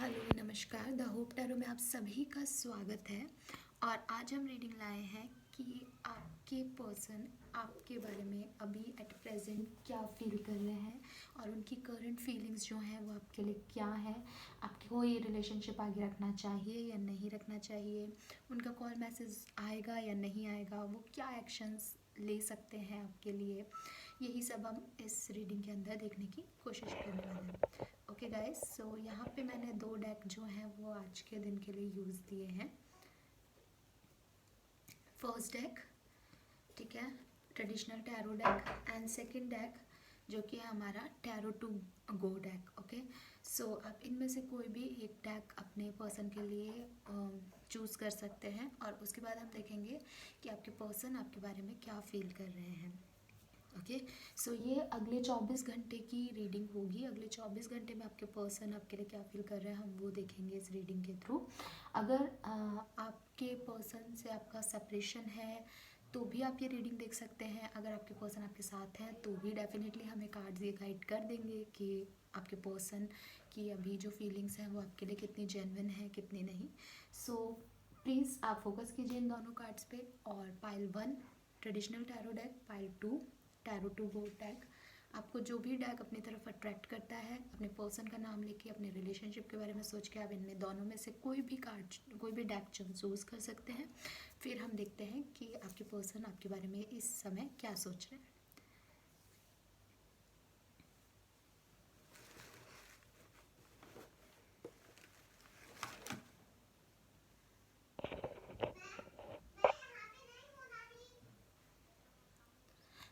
Hello नमस्कार। The hope tarot में आप सभी का स्वागत है। और आज हम रीडिंग लाए हैं कि आपके पर्सन आपके बारे में अभी एट प्रेजेंट क्या फील कर रहे हैं और उनकी करंट फीलिंग्स जो हैं वो आपके लिए क्या है। आपको ये रिलेशनशिप आगे रखना चाहिए या नहीं रखना चाहिए, उनका कॉल मैसेज आएगा या नहीं आएगा, वो क्या एक्शंस ले सकते हैं आपके लिए, यही सब हम इस रीडिंग के अंदर देखने की कोशिश करने वाले हैं। ओके गाइस, सो यहाँ पे मैंने 2 डेक जो हैं वो आज के दिन के लिए यूज़ दिए हैं। फर्स्ट डेक, ठीक है, traditional tarot deck, and second deck जो कि है हमारा tarot to go deck. Okay, so आप इनमें से कोई भी एक डेक अपने पर्सन के लिए चूज़ कर सकते हैं और उसके बाद हम देखेंगे कि आपके पर्सन आपके बारे में क्या फील कर रहे हैं। ओके, सो ये अगले 24 घंटे की रीडिंग होगी। अगले 24 घंटे में आपके पर्सन आपके लिए क्या फील कर रहे हैं हम वो देखेंगे इस रीडिंग के थ्रू। अगर आपके पर्सन से आपका सेपरेशन है तो भी आप ये रीडिंग देख सकते हैं। अगर आपके पर्सन आपके साथ हैं तो भी डेफिनेटली हमें कार्ड्स ये गाइड कर देंगे कि आपके पर्सन की अभी जो फीलिंग्स हैं वो आपके लिए कितनी जेन्युइन है कितनी नहीं। सो प्लीज़ आप फोकस कीजिए इन दोनों कार्ड्स पे। और pile 1 traditional tarot deck, pile 2 tarot to go deck. आपको जो भी डेक अपनी तरफ अट्रैक्ट करता है, अपने पर्सन का नाम लेके अपने रिलेशनशिप के बारे में सोच के आप इनमें दोनों में से कोई भी कार्ड कोई भी डेक चूज़ कर सकते हैं। फिर हम देखते हैं कि आपके पर्सन आपके बारे में इस समय क्या सोच रहे हैं।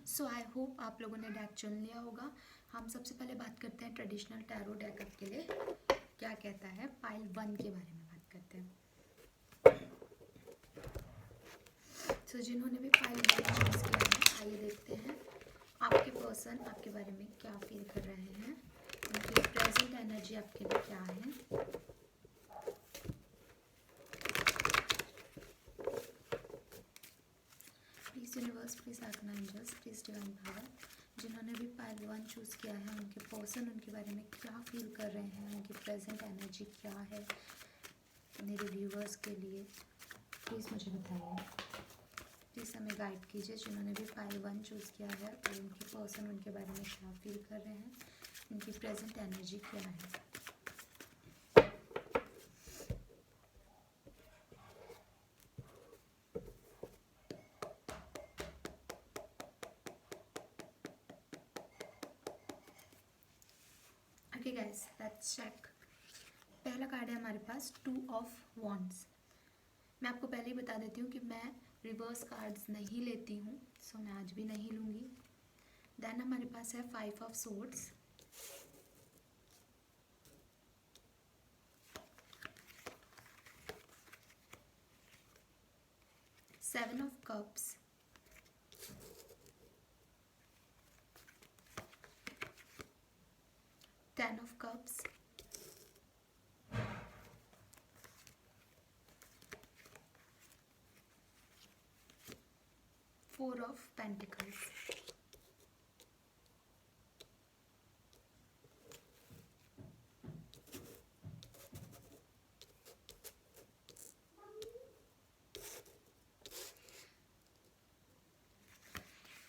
सो आई होप आप लोगों ने डेक चुन लिया होगा। हम सबसे पहले बात करते हैं ट्रेडिशनल टैरो डेक आपके लिए क्या कहता है। पाइल 1 के बारे में बात करते हैं। सो जिन्होंने भी पाइल 1 चूज़ किया है, आइए देखते हैं आपके पर्सन आपके बारे में क्या फील कर रहे हैं, उनकी प्रेजेंट एनर्जी आपके लिए क्या है। Please universe, please arcane angels, please divine power, जिन्होंने भी पाइल 1 चूज़ किया है उनके पर्सन उनके बारे में क्या फील कर रहे हैं, उनकी प्रेजेंट एनर्जी क्या है मेरे व्यूवर्स के लिए, प्लीज़ मुझे बताइए। प्लीज़ हमें गाइड कीजिए जिन्होंने भी पाइल 1 चूज़ किया है और उनके पर्सन उनके बारे में क्या फील कर रहे हैं, उनकी प्रेजेंट एनर्जी क्या है। Okay guys, let's check. पहला कार्ड है हमारे पास 2 ऑफ वॉन्ड्स। मैं आपको पहले ही बता देती हूँ कि मैं रिवर्स कार्ड्स नहीं लेती हूँ, सो मैं आज भी नहीं लूँगी। देन हमारे पास है 5 of swords, 7 of cups, 10 of cups, 4 of pentacles.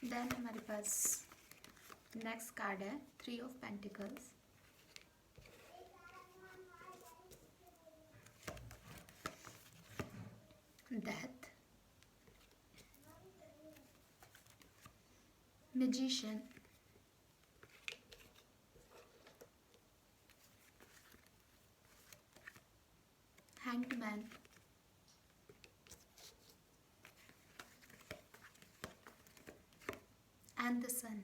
Then हमारे पास नेक्स्ट कार्ड है 3 of pentacles, death, magician, hanged man, and the sun.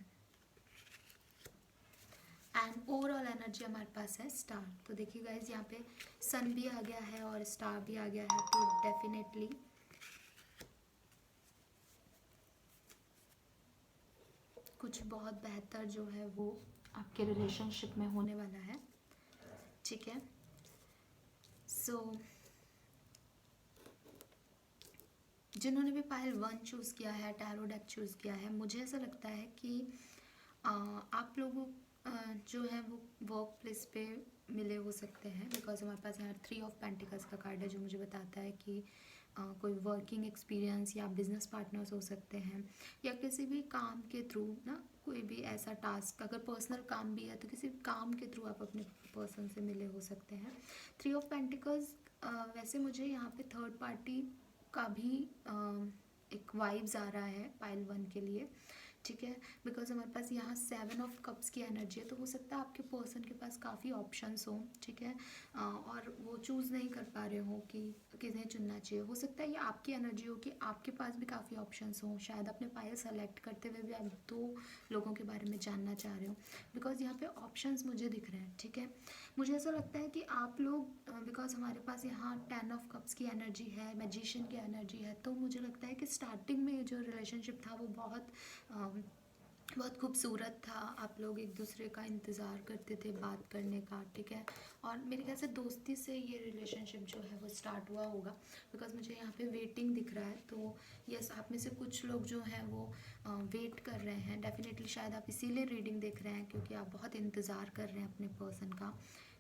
And overall energy हमारे पास है स्टार। तो देखिए गाइज, यहाँ पे सन भी आ गया है और स्टार भी आ गया है, तो डेफिनेटली कुछ बहुत बेहतर जो है वो आपके रिलेशनशिप में होने वाला है। ठीक है, सो जिन्होंने भी पाइल 1 चूज़ किया है, टैरो डेक चूज़ किया है, मुझे ऐसा लगता है कि आप लोगों जो है वो वर्क प्लेस पे मिले हो सकते हैं, बिकॉज हमारे पास यहाँ 3 ऑफ पेंटिकल्स का कार्ड है जो मुझे बताता है कि कोई वर्किंग एक्सपीरियंस या बिजनेस पार्टनर्स हो सकते हैं, या किसी भी काम के थ्रू ना, कोई भी ऐसा टास्क, अगर पर्सनल काम भी है तो किसी काम के थ्रू आप अपने पर्सन से मिले हो सकते हैं। 3 ऑफ पेंटिकल्स वैसे मुझे यहाँ पे थर्ड पार्टी का भी एक वाइब्स आ रहा है पाइल 1 के लिए, ठीक है, बिकॉज हमारे पास यहाँ 7 ऑफ कप्स की एनर्जी है, तो हो सकता है आपके पर्सन के पास काफ़ी ऑप्शंस हों, ठीक है, और वो चूज़ नहीं कर पा रहे हो कि किन्हें चुनना चाहिए। हो सकता है ये आपकी एनर्जी हो कि आपके पास भी काफ़ी ऑप्शंस हों, शायद अपने पायल सेलेक्ट करते हुए भी आप 2 लोगों के बारे में जानना चाह रहे हो, बिकॉज यहाँ पे ऑप्शंस मुझे दिख रहे हैं, ठीक है। मुझे ऐसा लगता है कि आप लोग, बिकॉज हमारे पास यहाँ 10 ऑफ कप्स की एनर्जी है, मैजिशियन की एनर्जी है, तो मुझे लगता है कि स्टार्टिंग में जो रिलेशनशिप था वो बहुत खूबसूरत था। आप लोग एक दूसरे का इंतज़ार करते थे बात करने का, ठीक है, और मेरे ख्याल से दोस्ती से ये रिलेशनशिप जो है वो स्टार्ट हुआ होगा, बिकॉज मुझे यहाँ पे वेटिंग दिख रहा है। तो यस, आप में से कुछ लोग जो हैं वो वेट कर रहे हैं डेफिनेटली, शायद आप इसीलिए रीडिंग देख रहे हैं क्योंकि आप बहुत इंतज़ार कर रहे हैं अपने पर्सन का,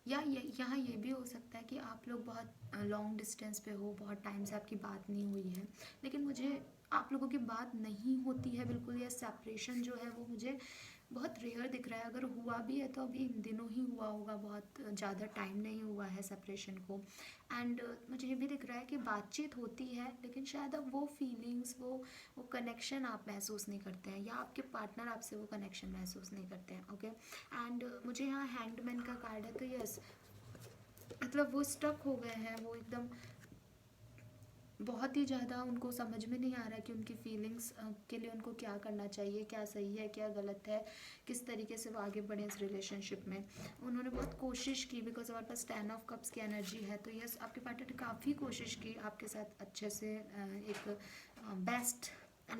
या यहाँ ये भी हो सकता है कि आप लोग बहुत लॉन्ग डिस्टेंस पे हो, बहुत टाइम से आपकी बात नहीं हुई है, लेकिन मुझे आप लोगों की बात नहीं होती है बिल्कुल, या सेपरेशन जो है वो मुझे बहुत रेयर दिख रहा है। अगर हुआ भी है तो अभी इन दिनों ही हुआ होगा, बहुत ज़्यादा टाइम नहीं हुआ है सेपरेशन को। एंड मुझे ये भी दिख रहा है कि बातचीत होती है, लेकिन शायद अब वो फीलिंग्स, वो कनेक्शन आप महसूस नहीं करते हैं, या आपके पार्टनर आपसे वो कनेक्शन महसूस नहीं करते हैं, ओके। एंड मुझे यहाँ हैंडमैन का कार्ड है, तो यस, मतलब वो स्टक हो गए हैं, वो एकदम बहुत ही ज़्यादा उनको समझ में नहीं आ रहा है कि उनकी फीलिंग्स के लिए उनको क्या करना चाहिए, क्या सही है क्या गलत है, किस तरीके से वो आगे बढ़े इस रिलेशनशिप में। उन्होंने बहुत कोशिश की, बिकॉज हमारे पास 10 ऑफ कप्स की एनर्जी है, तो यस, आपके पार्टनर ने काफ़ी कोशिश की आपके साथ अच्छे से एक बेस्ट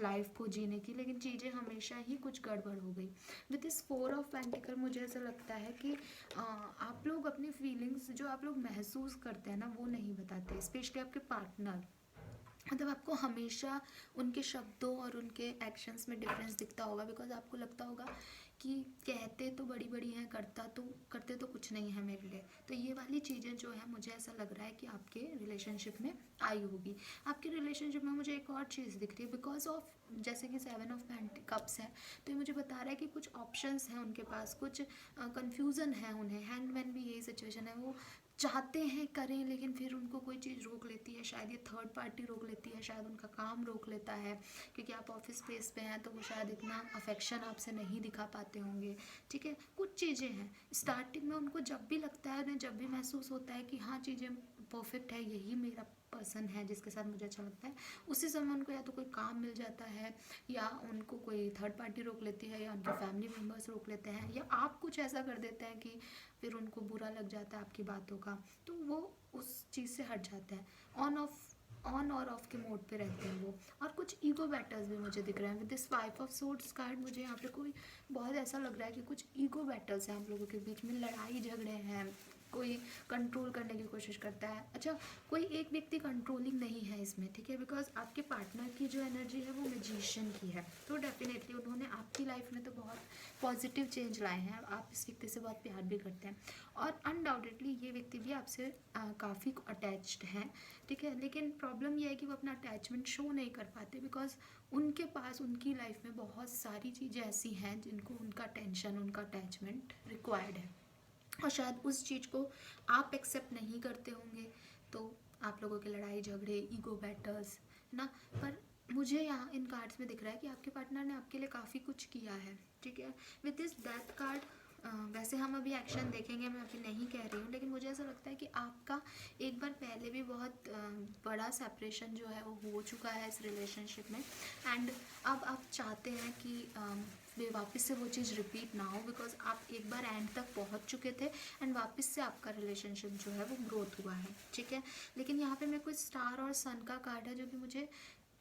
लाइफ को जीने की, लेकिन चीज़ें हमेशा ही कुछ गड़बड़ हो गई। विद दिस 4 ऑफ पेंटिकल मुझे ऐसा लगता है कि आप लोग अपनी फीलिंग्स जो आप लोग महसूस करते हैं ना वो नहीं बताते, स्पेशली आपके पार्टनर। मतलब आपको हमेशा उनके शब्दों और उनके एक्शंस में डिफरेंस दिखता होगा, बिकॉज आपको लगता होगा कि कहते तो बड़ी बड़ी हैं, करते तो कुछ नहीं है मेरे लिए। तो ये वाली चीज़ें जो है मुझे ऐसा लग रहा है कि आपके रिलेशनशिप में आई होगी। आपके रिलेशनशिप में मुझे एक और चीज़ दिख रही है, बिकॉज ऑफ जैसे कि 7 ऑफ कप्स है, तो ये मुझे बता रहा है कि कुछ ऑप्शंस हैं उनके पास, कुछ कन्फ्यूज़न है उन्हें। हैंडमैन भी यही सिचुएशन है, वो चाहते हैं करें लेकिन फिर उनको कोई चीज़ रोक लेती है, शायद ये थर्ड पार्टी रोक लेती है, शायद उनका काम रोक लेता है, क्योंकि आप ऑफिस स्पेस पे हैं तो वो शायद इतना अफेक्शन आपसे नहीं दिखा पाते होंगे, ठीक है। कुछ चीज़ें हैं स्टार्टिंग में, उनको जब भी लगता है ना, जब भी महसूस होता है कि हाँ चीज़ें परफेक्ट है, यही मेरा पर्सन है जिसके साथ मुझे अच्छा लगता है, उसी समय उनको या तो कोई काम मिल जाता है, या उनको कोई थर्ड पार्टी रोक लेती है, या उनके फैमिली मेम्बर्स रोक लेते हैं, या आप कुछ ऐसा कर देते हैं कि फिर उनको बुरा लग जाता है आपकी बातों का, तो वो उस चीज़ से हट जाता है। ऑन और ऑफ के मोड पे रहते हैं वो। और कुछ ईगो बैटल्स भी मुझे दिख रहे हैं with this 5 of swords card. मुझे यहाँ पे कोई बहुत ऐसा लग रहा है कि कुछ ईगो बैटल्स हैं आप लोगों के बीच में, लड़ाई झगड़े हैं, कोई कंट्रोल करने की कोशिश करता है। अच्छा, कोई एक व्यक्ति कंट्रोलिंग नहीं है इसमें, ठीक है, बिकॉज आपके पार्टनर की जो एनर्जी है वो मैजिशियन की है, तो डेफिनेटली उन्होंने आपकी लाइफ में तो बहुत पॉजिटिव चेंज लाए हैं, आप इस व्यक्ति से बहुत प्यार भी करते हैं, और अनडाउटेडली ये व्यक्ति भी आपसे काफ़ी अटैच्ड हैं, ठीक है। लेकिन प्रॉब्लम यह है कि वो अपना अटैचमेंट शो नहीं कर पाते, बिकॉज उनके पास उनकी लाइफ में बहुत सारी चीज़ें ऐसी हैं जिनको उनका टेंशन, उनका अटैचमेंट रिक्वायर्ड है, और शायद उस चीज़ को आप एक्सेप्ट नहीं करते होंगे, तो आप लोगों के लड़ाई झगड़े, ईगो बैटल्स ना। पर मुझे यहाँ इन कार्ड्स में दिख रहा है कि आपके पार्टनर ने आपके लिए काफ़ी कुछ किया है, ठीक है। विद दिस डेथ कार्ड, वैसे हम अभी एक्शन देखेंगे, मैं अभी नहीं कह रही हूँ, लेकिन मुझे ऐसा लगता है कि आपका एक बार पहले भी बहुत बड़ा सेपरेशन जो है वो हो चुका है इस रिलेशनशिप में, एंड अब आप चाहते हैं कि वे वापस से वो चीज़ रिपीट ना हो, बिकॉज आप एक बार एंड तक पहुंच चुके थे, एंड वापस से आपका रिलेशनशिप जो है वो ग्रोथ हुआ है, ठीक है। लेकिन यहाँ पे मेरे को स्टार और सन का कार्ड है, जो कि मुझे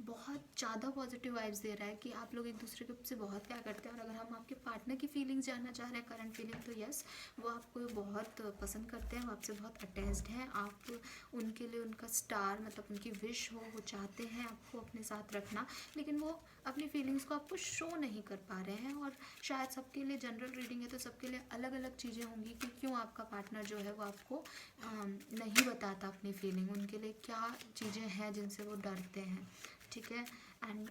बहुत ज़्यादा पॉजिटिव वाइब्स दे रहा है कि आप लोग एक दूसरे के से बहुत प्यार करते हैं। और अगर हम आपके पार्टनर की फीलिंग्स जानना चाह रहे हैं, करंट फीलिंग, तो यस, वो आपको बहुत पसंद करते हैं, वो आपसे बहुत अटैच्ड हैं। आप उनके लिए उनका स्टार मतलब उनकी विश हो, वो चाहते हैं आपको अपने साथ रखना, लेकिन वो अपनी फीलिंग्स को आपको शो नहीं कर पा रहे हैं। और शायद सबके लिए जनरल रीडिंग है तो सबके लिए अलग अलग चीज़ें होंगी कि क्यों आपका पार्टनर जो है वो आपको नहीं बताता अपनी फीलिंग, उनके लिए क्या चीज़ें हैं जिनसे वो डरते हैं, ठीक है। एंड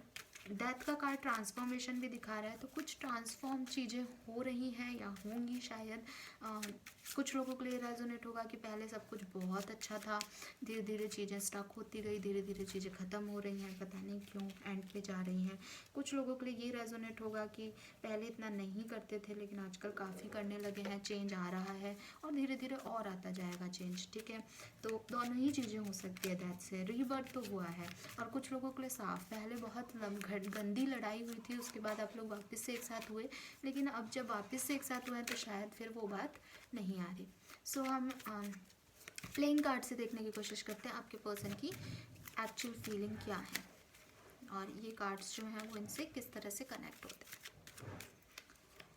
डेथ का कार्ड ट्रांसफॉर्मेशन भी दिखा रहा है, तो कुछ ट्रांसफॉर्म चीज़ें हो रही हैं या होंगी शायद। कुछ लोगों के लिए रेजोनेट होगा कि पहले सब कुछ बहुत अच्छा था, धीरे धीरे चीज़ें स्टक होती गई, धीरे धीरे चीज़ें ख़त्म हो रही हैं, पता नहीं क्यों एंड पे जा रही हैं। कुछ लोगों के लिए ये रेजोनेट होगा कि पहले इतना नहीं करते थे लेकिन आजकल काफ़ी करने लगे हैं, चेंज आ रहा है और धीरे धीरे और आता जाएगा चेंज, ठीक है। तो दोनों ही चीज़ें हो सकती है डेथ से, रीबर्थ तो हुआ है। और कुछ लोगों के लिए साफ, पहले बहुत गंदी लड़ाई हुई थी, उसके बाद आप लोग वापस से एक साथ हुए, लेकिन अब जब वापस से एक साथ हुए हैं तो शायद फिर वो बात नहीं आ रही। सो हम प्लेइंग कार्ड से देखने की कोशिश करते हैं आपके पर्सन की एक्चुअल फीलिंग क्या है और ये कार्ड्स जो हैं वो इनसे किस तरह से कनेक्ट होते हैं।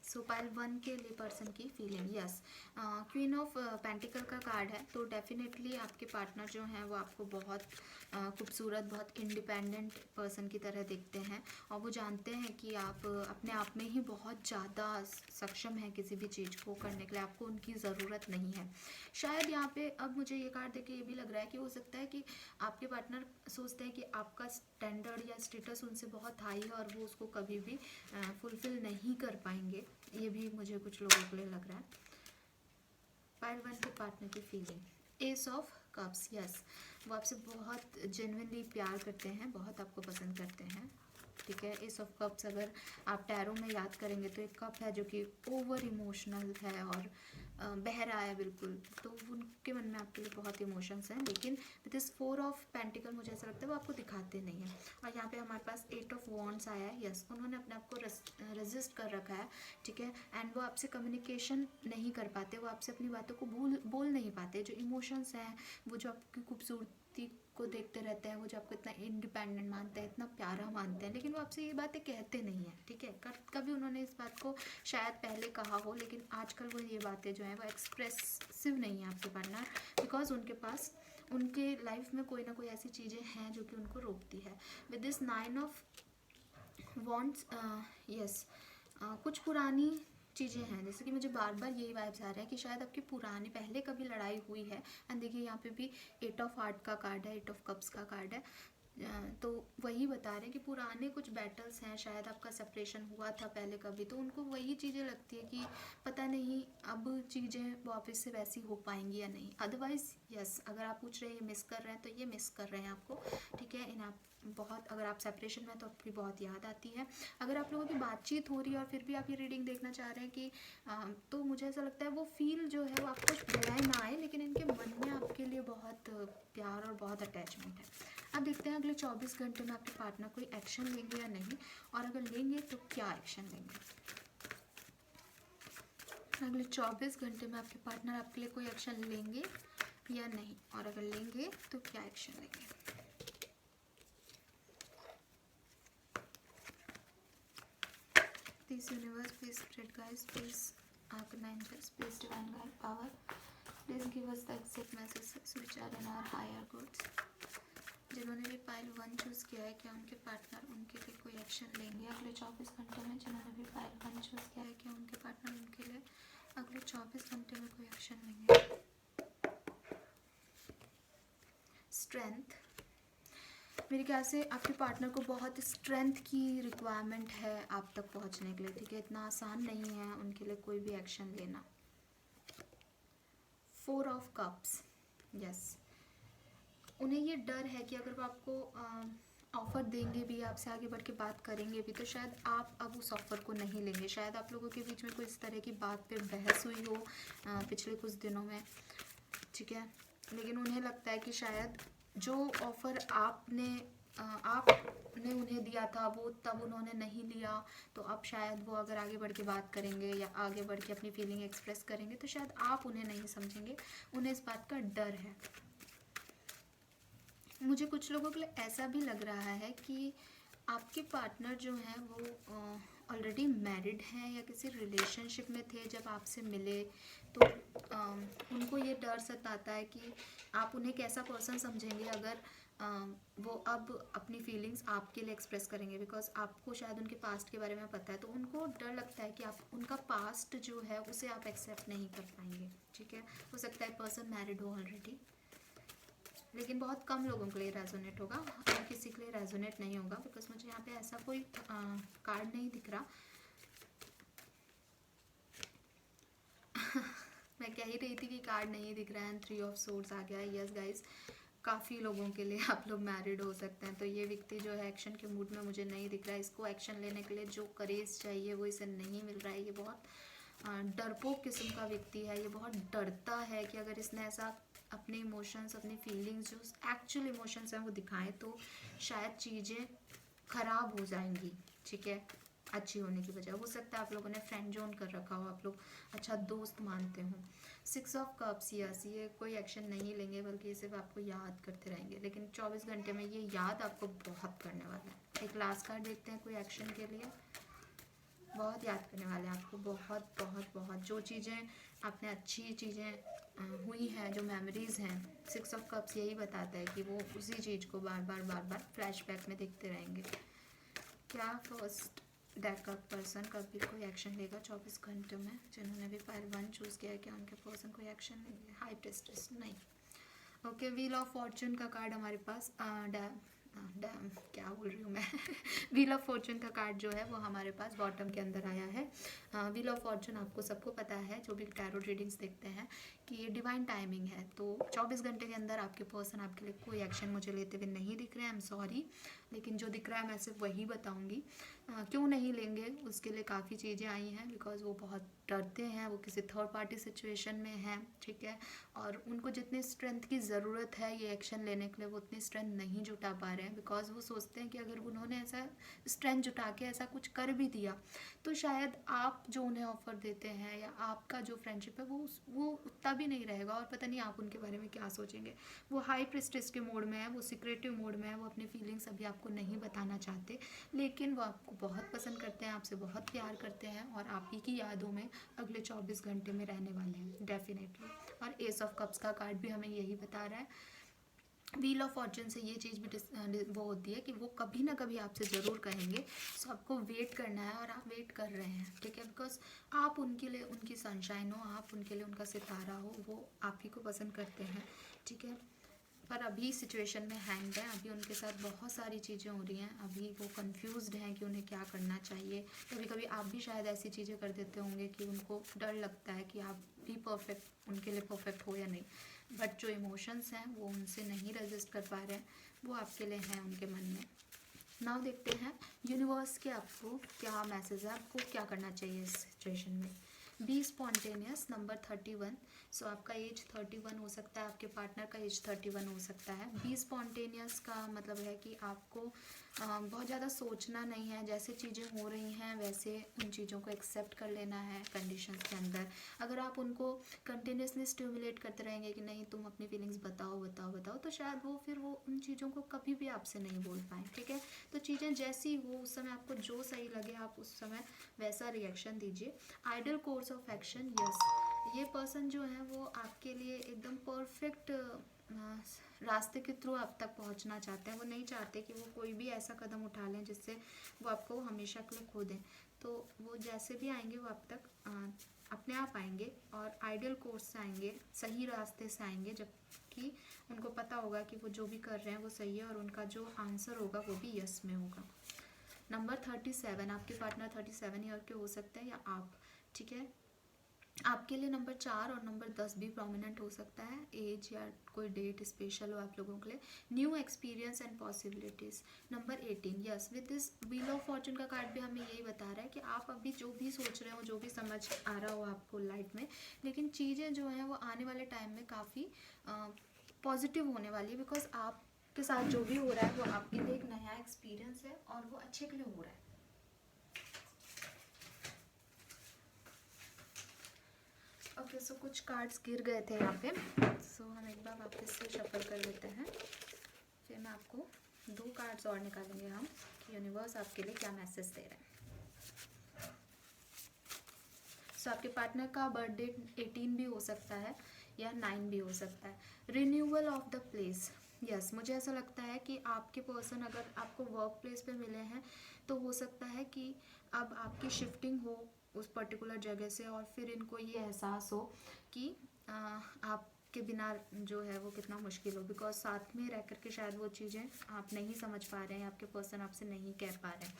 सो पाइल 1 के लिए पर्सन की feeling, yes, queen of pentacle का कार्ड है, तो डेफिनेटली आपके पार्टनर जो हैं वो आपको बहुत खूबसूरत, बहुत इंडिपेंडेंट पर्सन की तरह देखते हैं और वो जानते हैं कि आप अपने आप में ही बहुत ज़्यादा सक्षम हैं किसी भी चीज़ को करने के लिए, आपको उनकी ज़रूरत नहीं है। शायद यहाँ पे अब मुझे ये कार्ड देख के ये भी लग रहा है कि हो सकता है कि आपके पार्टनर सोचते हैं कि आपका स्टैंडर्ड या स्टेटस उनसे बहुत हाई है और वो उसको कभी भी फुलफिल नहीं कर पाएंगे, ये भी मुझे कुछ लोगों के लिए लग रहा है। पाइल 1 के पार्टनर की feeling, S of cups, yes, वो आपसे बहुत जेन्युइनली प्यार करते हैं, बहुत आपको पसंद करते हैं, ठीक है। एस ऑफ कप्स अगर आप टैरो में याद करेंगे तो एक कप है जो कि ओवर इमोशनल है और बह रहा है बिल्कुल, तो उनके मन में आपके लिए बहुत इमोशंस हैं, लेकिन विद इस 4 ऑफ पेंटिकल मुझे ऐसा लगता है वो आपको दिखाते नहीं हैं। और यहाँ पे हमारे पास 8 ऑफ वॉन्ड्स आया है, यस, उन्होंने अपने आप को रेजिस्ट कर रखा है, ठीक है। एंड वो आपसे कम्युनिकेशन नहीं कर पाते, वो आपसे अपनी बातों को बोल नहीं पाते, जो इमोशंस हैं, वो जो आपकी खूबसूरती को देखते रहते हैं, वो जो आपको इतना इंडिपेंडेंट मानते हैं, इतना प्यारा मानते हैं, लेकिन वो आपसे ये बातें कहते नहीं हैं, ठीक है। कभी उन्होंने इस बात को शायद पहले कहा हो, लेकिन आजकल वो ये बातें जो हैं वो एक्सप्रेसिव नहीं है आपके पार्टनर, बिकॉज उनके पास उनके लाइफ में कोई ना कोई ऐसी चीज़ें हैं जो कि उनको रोकती है। With this 9 of wants, yes, कुछ पुरानी चीज़ें हैं, जैसे कि मुझे बार बार यही वाइब्स आ रहा है कि शायद आपकी पुरानी पहले कभी लड़ाई हुई है। एंड देखिए यहाँ पे भी 8 ऑफ हार्ट का कार्ड है, 8 ऑफ कप्स का कार्ड है, तो वही बता रहे हैं कि पुराने कुछ बैटल्स हैं, शायद आपका सेपरेशन हुआ था पहले कभी, तो उनको वही चीज़ें लगती है कि पता नहीं अब चीज़ें वापस से वैसी हो पाएंगी या नहीं। अदरवाइज़ यस, अगर आप पूछ रहे हैं ये मिस कर रहे हैं तो ये मिस कर रहे हैं आपको, ठीक है। इन आप बहुत, अगर आप सेपरेशन में तो आपकी बहुत याद आती है। अगर आप लोगों की बातचीत हो रही है और फिर भी आप ये रीडिंग देखना चाह रहे हैं कि तो मुझे ऐसा लगता है वो फील जो है वो आपको बुराई ना आए, लेकिन इनके मन में आपके लिए बहुत प्यार और बहुत अटैचमेंट है। अब देखते हैं अगले 24 घंटे में आपके पार्टनर कोई एक्शन लेंगे या नहीं, और अगर लेंगे तो क्या एक्शन लेंगे। अगले 24 घंटे में आपके पार्टनर आपके लिए कोई एक्शन लेंगे या नहीं, और अगर लेंगे तो क्या एक्शन लेंगे। Please universe, please spirit guides, please archangels, please divine guide power, please give us the exact messages which are in our higher goods। जिन्होंने भी पाइल 1 चूज़ किया है, क्या उनके पार्टनर उनके लिए कोई एक्शन लेंगे अगले 24 घंटे में। जिन्होंने भी पाइल 1 चूज़ किया है, क्या उनके पार्टनर उनके लिए अगले 24 घंटे में कोई एक्शन लेंगे। स्ट्रेंथ, मेरे ख्याल से आपके पार्टनर को बहुत स्ट्रेंथ की रिक्वायरमेंट है आप तक पहुंचने के लिए, ठीक है। इतना आसान नहीं है उनके लिए कोई भी एक्शन लेना। 4 ऑफ कप्स, यस, उन्हें ये डर है कि अगर वो आपको ऑफ़र देंगे भी, आपसे आगे बढ़ के बात करेंगे भी, तो शायद आप अब उस ऑफ़र को नहीं लेंगे। शायद आप लोगों के बीच में कोई इस तरह की बात पे बहस हुई हो पिछले कुछ दिनों में, ठीक है। लेकिन उन्हें लगता है कि शायद जो ऑफ़र आपने उन्हें दिया था वो तब उन्होंने नहीं लिया, तो अब शायद वो अगर आगे बढ़ के बात करेंगे या आगे बढ़ के अपनी फीलिंग एक्सप्रेस करेंगे तो शायद आप उन्हें नहीं समझेंगे, उन्हें इस बात का डर है। मुझे कुछ लोगों के लिए ऐसा भी लग रहा है कि आपके पार्टनर जो हैं वो ऑलरेडी मैरिड हैं या किसी रिलेशनशिप में थे जब आपसे मिले, तो उनको ये डर सताता है कि आप उन्हें कैसा पर्सन समझेंगे अगर वो अब अपनी फीलिंग्स आपके लिए एक्सप्रेस करेंगे, बिकॉज आपको शायद उनके पास्ट के बारे में पता है, तो उनको डर लगता है कि आप उनका पास्ट जो है उसे आप एक्सेप्ट नहीं कर पाएंगे। ठीक है, हो सकता है पर्सन मैरिड हो ऑलरेडी, लेकिन बहुत कम लोगों के लिए रेजोनेट होगा और किसी के लिए रेजोनेट नहीं होगा, बिकॉज मुझे यहाँ पे ऐसा कोई कार्ड नहीं दिख रहा। मैं कह ही रही थी कि कार्ड नहीं दिख रहा है, 3 ऑफ सोर्ड्स आ गया। यस गाइस, काफ़ी लोगों के लिए आप लोग मैरिड हो सकते हैं। तो ये व्यक्ति जो है एक्शन के मूड में मुझे नहीं दिख रहा है। इसको एक्शन लेने के लिए जो करेज चाहिए वो इसे नहीं मिल रहा है। ये बहुत डरपोक किस्म का व्यक्ति है। ये बहुत डरता है कि अगर इसने ऐसा अपने इमोशंस, अपनी फीलिंग्स, जो एक्चुअल इमोशंस हैं वो दिखाएं तो शायद चीज़ें ख़राब हो जाएंगी। ठीक है, अच्छी होने की बजाय। हो सकता है आप लोगों ने फ्रेंड जोन कर रखा हो, आप लोग अच्छा दोस्त मानते हो। 6 ऑफ कप्स, यस, ये कोई एक्शन नहीं लेंगे बल्कि ये सिर्फ आपको याद करते रहेंगे, लेकिन 24 घंटे में ये याद आपको बहुत करने वाला है। एक लास्ट कार्ड देखते हैं कोई एक्शन के लिए। बहुत याद करने वाले हैं आपको, बहुत बहुत बहुत। जो चीज़ें आपने अच्छी चीज़ें हुई हैं, जो मेमोरीज़ हैं, 6 ऑफ कप्स यही बताता है कि वो उसी चीज़ को बार बार फ्लैशबैक में देखते रहेंगे। क्या फर्स्ट डेक का पर्सन कभी कोई एक्शन लेगा 24 घंटे में? जिन्होंने भी पाइल 1 चूज़ किया है, क्या उनके पर्सन कोई एक्शन लेंगे? हाई प्रिस्टेस, नहीं। ओके, व्हील ऑफ फॉर्चून का कार्ड हमारे पास, डैम क्या बोल रही हूँ मैं व्हील ऑफ फॉर्चून का कार्ड जो है वो हमारे पास बॉटम के अंदर आया है। व्हील ऑफ फॉर्चून आपको सबको पता है, जो भी टैरो रीडिंग्स देखते हैं, कि ये डिवाइन टाइमिंग है। तो 24 घंटे के अंदर आपके पर्सन आपके लिए कोई एक्शन मुझे लेते हुए नहीं दिख रहे हैं। आई एम सॉरी, लेकिन जो दिख रहा है मैं सिर्फ वही बताऊँगी। क्यों नहीं लेंगे उसके लिए काफ़ी चीज़ें आई हैं, बिकॉज वो बहुत डरते हैं, वो किसी थर्ड पार्टी सिचुएशन में हैं। ठीक है, और उनको जितनी स्ट्रेंथ की ज़रूरत है ये एक्शन लेने के लिए, वो उतनी स्ट्रेंथ नहीं जुटा पा रहे हैं, बिकॉज वो सोचते हैं कि अगर उन्होंने ऐसा स्ट्रेंथ जुटा के ऐसा कुछ कर भी दिया तो शायद आप जो उन्हें ऑफर देते हैं या आपका जो फ्रेंडशिप है वो उतना भी नहीं रहेगा, और पता नहीं आप उनके बारे में क्या सोचेंगे। वो हाई प्रिस्टेस के मोड में है, वो सिक्रेटिव मोड में है, वो अपनी फीलिंग्स अभी आपको नहीं बताना चाहते, लेकिन वो आपको बहुत पसंद करते हैं, आपसे बहुत प्यार करते हैं, और आप ही की यादों में अगले 24 घंटे में रहने वाले हैं डेफिनेटली। और एस ऑफ कप्स का कार्ड भी हमें यही बता रहा है। व्हील ऑफ फॉर्चून से ये चीज़ भी वो होती है कि वो कभी ना कभी आपसे ज़रूर कहेंगे। सो आपको वेट करना है और आप वेट कर रहे हैं। ठीक है, बिकॉज आप उनके लिए उनकी सनशाइन हो, आप उनके लिए उनका सितारा हो, वो आप ही को पसंद करते हैं। ठीक है, पर अभी सिचुएशन में हैंग है, अभी उनके साथ बहुत सारी चीज़ें हो रही हैं, अभी वो कंफ्यूज्ड हैं कि उन्हें क्या करना चाहिए। कभी कभी आप भी शायद ऐसी चीज़ें कर देते होंगे कि उनको डर लगता है कि आप भी परफेक्ट उनके लिए परफेक्ट हो या नहीं, बट जो इमोशंस हैं वो उनसे नहीं रेजिस्ट कर पा रहे हैं, वो आपके लिए हैं उनके मन में। नाउ देखते हैं यूनिवर्स के आपको क्या मैसेज है, आपको क्या करना चाहिए इस सिचुएशन में। Be spontaneous, number 31। सो आपका एज 31 हो सकता है, आपके पार्टनर का एज 31 हो सकता है। बी स्पॉन्टेनियस का मतलब है कि आपको बहुत ज़्यादा सोचना नहीं है, जैसे चीज़ें हो रही हैं वैसे उन चीज़ों को एक्सेप्ट कर लेना है कंडीशंस के अंदर। अगर आप उनको कंटिन्यूसली स्टिमुलेट करते रहेंगे कि नहीं तुम अपनी फीलिंग्स बताओ बताओ बताओ, तो शायद वो फिर वो उन चीज़ों को कभी भी आपसे नहीं बोल पाएँ। ठीक है, तो चीज़ें जैसी हो उस समय आपको जो सही लगे आप उस समय वैसा रिएक्शन दीजिए। Ideal course of action, yes, ये पर्सन जो है वो आपके लिए एकदम परफेक्ट रास्ते के थ्रू आप तक पहुंचना चाहते हैं। वो नहीं चाहते कि वो कोई भी ऐसा कदम उठा लें जिससे वो आपको हमेशा के लिए खो दें। तो वो जैसे भी आएंगे वो आप तक अपने आप आएंगे और आइडियल कोर्स से आएंगे, सही रास्ते से आएंगे, जबकि उनको पता होगा कि वो जो भी कर रहे हैं वो सही है और उनका जो आंसर होगा वो भी यस में होगा। नंबर 37, आपके पार्टनर 37 ईयर के हो सकते हैं या आप। ठीक है, आपके लिए नंबर 4 और नंबर 10 भी प्रोमिनेंट हो सकता है, एज या कोई डेट स्पेशल हो आप लोगों के लिए। New experience and possibilities, number 18। Yes, with this wheel of Fortune का कार्ड भी हमें यही बता रहा है कि आप अभी जो भी सोच रहे हो, जो भी समझ आ रहा हो आपको लाइफ में, लेकिन चीज़ें जो हैं वो आने वाले टाइम में काफ़ी पॉजिटिव होने वाली है, बिकॉज आपके साथ जो भी हो रहा है वो आपके लिए एक नया एक्सपीरियंस है और वो अच्छे के लिए हो रहा है। ओके, सो कुछ कार्ड्स गिर गए थे यहाँ पे, सो हम एक बार वापस से शफल कर लेते हैं। फिर मैं आपको 2 कार्ड्स और निकालेंगे हम कि यूनिवर्स आपके लिए क्या मैसेज दे रहे हैं। सो आपके पार्टनर का बर्थडे 18 भी हो सकता है या 9 भी हो सकता है। Renewal of the place, yes, मुझे ऐसा लगता है कि आपके पर्सन अगर आपको वर्क प्लेस पे मिले हैं तो हो सकता है कि अब आपकी शिफ्टिंग हो उस पर्टिकुलर जगह से, और फिर इनको ये एहसास हो कि आपके बिना जो है वो कितना मुश्किल हो, बिकॉज साथ में रह कर के शायद वो चीज़ें आप नहीं समझ पा रहे हैं, आपके पर्सन आपसे नहीं कह पा रहे हैं,